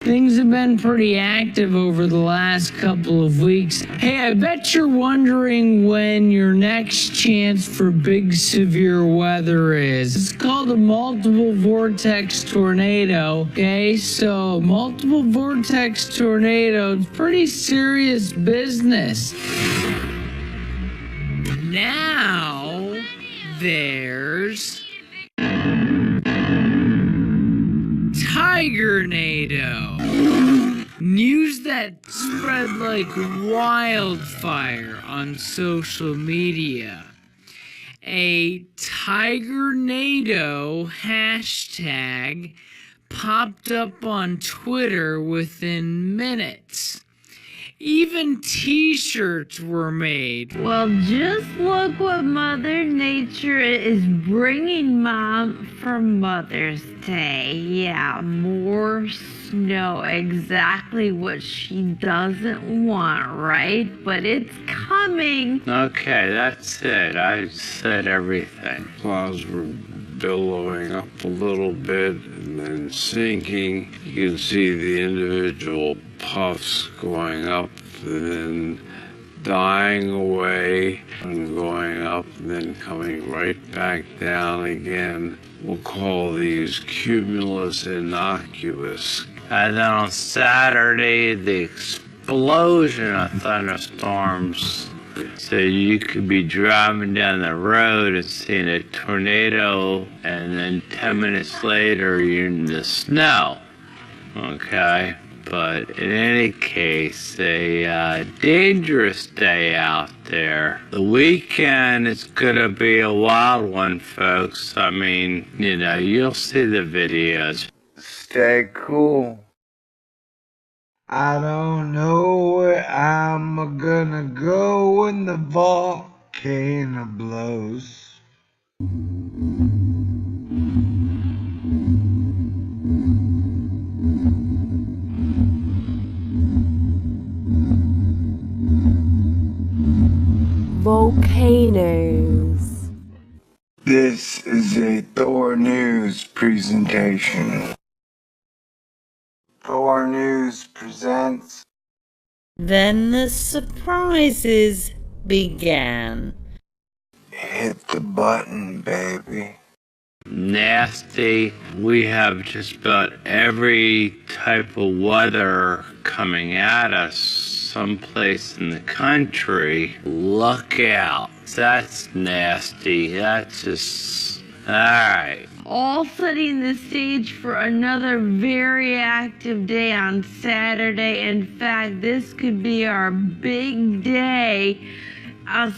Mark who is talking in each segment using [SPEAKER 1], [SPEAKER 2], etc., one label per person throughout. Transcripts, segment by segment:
[SPEAKER 1] Things have been pretty active over the last couple of weeks. Hey, I bet you're wondering when your next chance for big severe weather is. It's called a multiple vortex tornado. Okay, so multiple vortex tornado, it's pretty serious business. Now, there's Tigernado. News that spread like wildfire on social media. A Tigernado hashtag popped up on Twitter within minutes. Even t-shirts were made.
[SPEAKER 2] Well, just look what Mother Nature is bringing Mom for Mother's Day. Yeah, more snow. Exactly what she doesn't want, right? But it's coming.
[SPEAKER 3] Okay, that's it. I said everything.
[SPEAKER 4] Clouds were billowing up a little bit and then sinking. You can see the individual puffs going up and then dying away and going up and then coming right back down again. We'll call these cumulus innocuous.
[SPEAKER 3] And then on Saturday, the explosion of thunderstorms. So you could be driving down the road and seeing a tornado, and then 10 minutes later, you're in the snow. Okay? But in any case, a dangerous day out there. The weekend is gonna be a wild one, folks. I mean, you know, you'll see the videos.
[SPEAKER 5] Stay cool. I don't know where I'm gonna go when the volcano blows.
[SPEAKER 6] Volcanoes.
[SPEAKER 5] This is a Thor News presentation. Thor News presents.
[SPEAKER 2] Then the surprises began.
[SPEAKER 5] Hit the button, baby.
[SPEAKER 3] Nasty. We have just about every type of weather coming at us someplace in the country. Look out. That's nasty. That's just... Alright.
[SPEAKER 2] All setting the stage for another very active day on Saturday. In fact, this could be our big day. About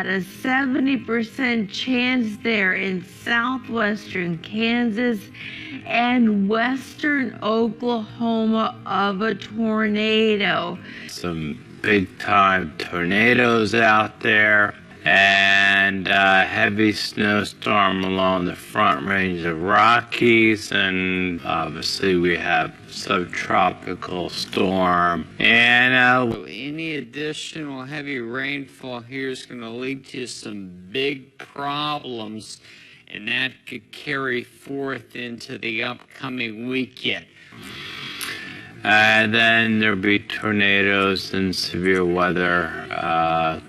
[SPEAKER 2] a 70% chance there in southwestern Kansas and western Oklahoma of a tornado.
[SPEAKER 3] Some big time tornadoes out there, and heavy snowstorm along the front range of Rockies, and obviously we have subtropical storm, and any additional heavy rainfall here is going to lead to some big problems, and that could carry forth into the upcoming weekend. And then there'll be tornadoes and severe weather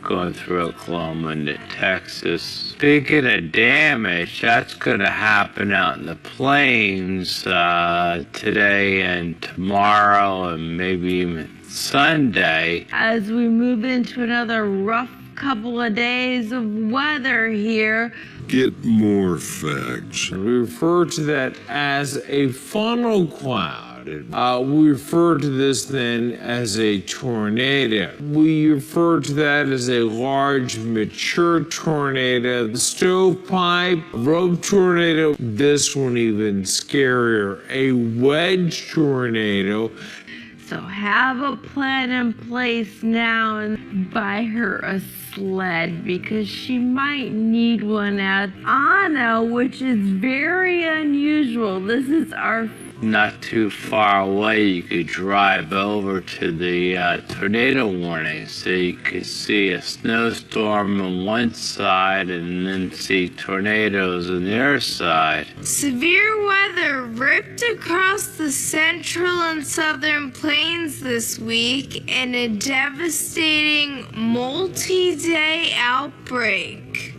[SPEAKER 3] going through Oklahoma into Texas. Speaking of damage, that's going to happen out in the plains today and tomorrow and maybe even Sunday.
[SPEAKER 2] As we move into another rough couple of days of weather here.
[SPEAKER 4] Get more facts.
[SPEAKER 1] We refer to that as a funnel cloud. We refer to this then as a tornado. We refer to that as a large, mature tornado. The stovepipe, rope tornado, this one even scarier, a wedge tornado.
[SPEAKER 2] So have a plan in place now and buy her a sled because she might need one at Anna, which is very unusual. This is our
[SPEAKER 3] not too far away, you could drive over to the tornado warning so you could see a snowstorm on one side and then see tornadoes on the other side.
[SPEAKER 2] Severe weather ripped across the central and southern plains this week in a devastating multi-day outbreak.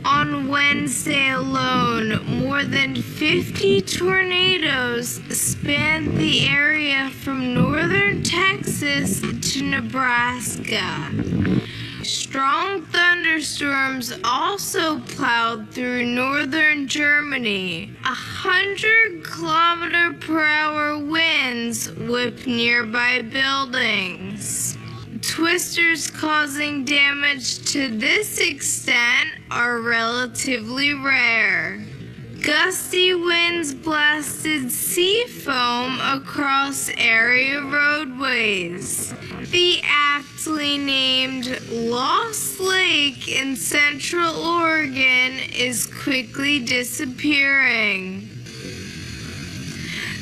[SPEAKER 2] On Wednesday alone, more than 50 tornadoes spanned the area from northern Texas to Nebraska. Strong thunderstorms also plowed through northern Germany. 100-kilometer-per-hour winds whipped nearby buildings. Twisters causing damage to this extent are relatively rare. Gusty winds blasted sea foam across area roadways. The aptly named Lost Lake in Central Oregon is quickly disappearing.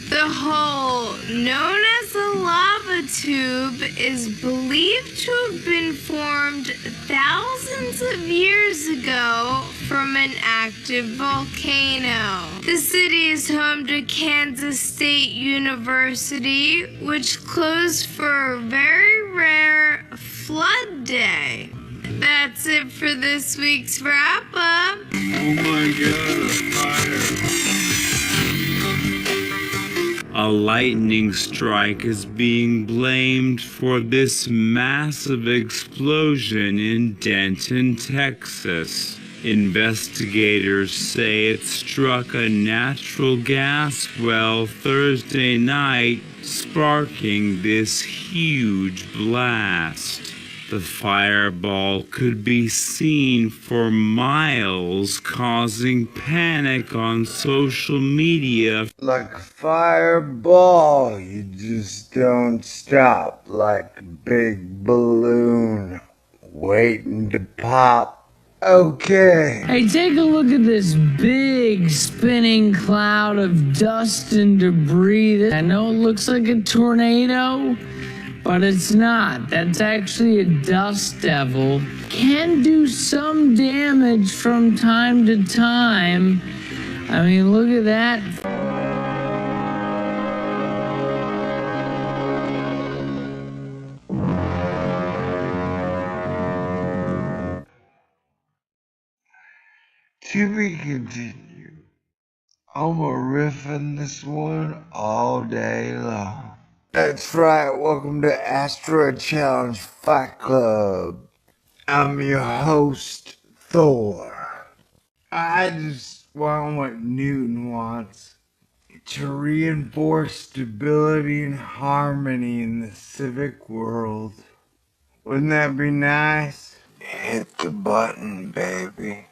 [SPEAKER 2] The hole, known as the lava tube, is believed to have been formed thousands of years ago from an active volcano. The city is home to Kansas State University, which closed for a very rare flood day. That's it for this week's wrap-up.
[SPEAKER 4] Oh my God, a fire.
[SPEAKER 6] A lightning strike is being blamed for this massive explosion in Denton, Texas. Investigators say it struck a natural gas well Thursday night, sparking this huge blast. The fireball could be seen for miles, causing panic on social media.
[SPEAKER 5] Like a fireball, you just don't stop. Like a big balloon waiting to pop. Okay.
[SPEAKER 7] Hey, take a look at this big spinning cloud of dust and debris. I know it looks like a tornado, but it's not. That's actually a dust devil. Can do some damage from time to time. I mean, look at that.
[SPEAKER 5] To be continued. I'm a riffing this one all day long. That's right, welcome to Asteroid Challenge Fight Club. I'm your host, Thor. I just want what Newton wants. To reinforce stability and harmony in the civic world. Wouldn't that be nice? Hit the button, baby.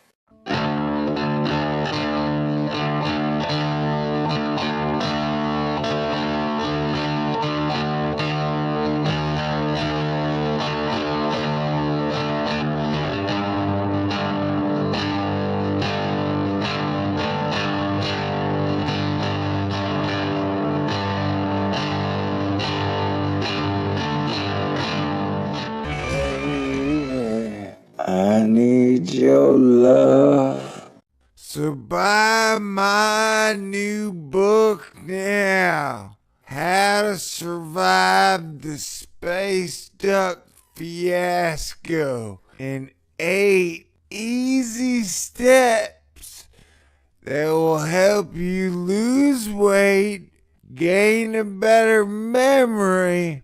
[SPEAKER 5] I need your love. So buy my new book now. How to Survive the Space Duck Fiasco in 8 easy steps that will help you lose weight, gain a better memory,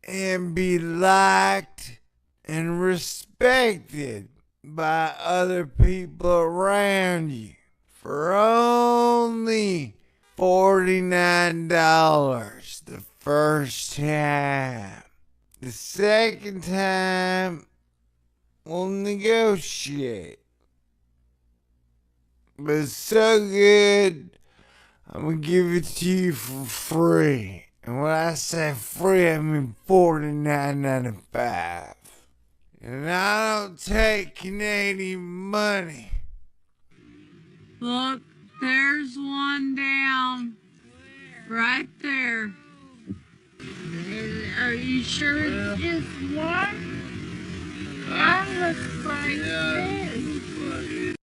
[SPEAKER 5] and be liked and respected by other people around you for only $49 the first time. The second time, we'll negotiate. But it's so good, I'm gonna give it to you for free. And when I say free, I mean $49.95. And I don't take Canadian money.
[SPEAKER 2] Look, there's one down. Right there. Are you sure it's just one? That looks like this.